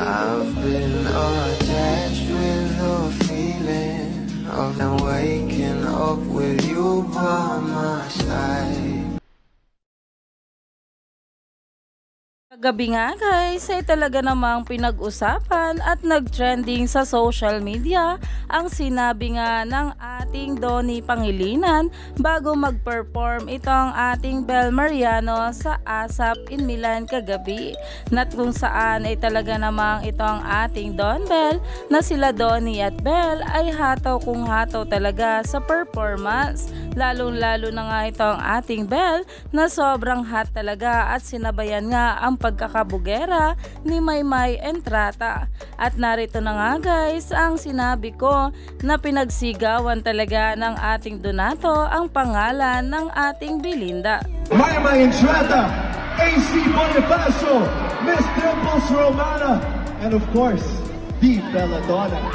I've been attached with the feeling of not waking up with you by my side. Kagabi nga guys ay talaga namang pinag-usapan at nag-trending sa social media ang sinabi nga ng ating Donnie Pangilinan bago mag-perform itong ating Bel Mariano sa ASAP in Milan kagabi. At kung saan ay talaga namang itong ating Don Bel na sila Donnie at Bel ay hataw kung hataw talaga sa performance. Lalong-lalo na nga itong ating Bel na sobrang hot talaga at sinabayan nga ang pagkakabugera ni Maymay Entrata. At narito na nga guys ang sinabi ko na pinagsigawan talaga ng ating Donato ang pangalan ng ating Belinda. Maymay Entrata, AC Bonifacio, Miss Dimples Romana, and of course, the Belladonna.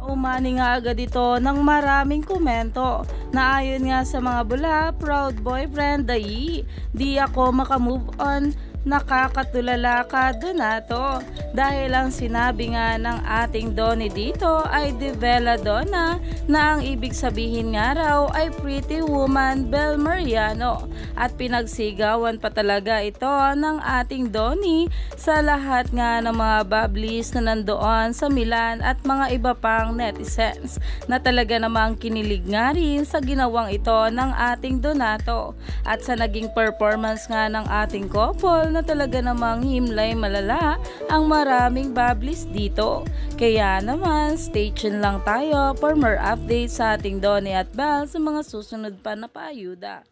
Umani nga agad ito ng maraming komento na ayon nga sa mga bula, proud boyfriend dayi, di ako makamove on, nakakatulala ka Donato. Dahil ang sinabi nga ng ating Donnie dito ay de Belladonna na ang ibig sabihin nga raw ay pretty woman Bel Mariano. At pinagsigawan pa talaga ito ng ating Donnie sa lahat nga ng mga bablis na nandoon sa Milan at mga iba pang netizens na talaga namang kinilig nga rin sa ginawang ito ng ating Donato at sa naging performance nga ng ating couple na talaga namang himlay malala ang maraming bablis dito. Kaya naman stay tuned lang tayo for more updates sa ating Donnie at Bel sa mga susunod pa na paayuda.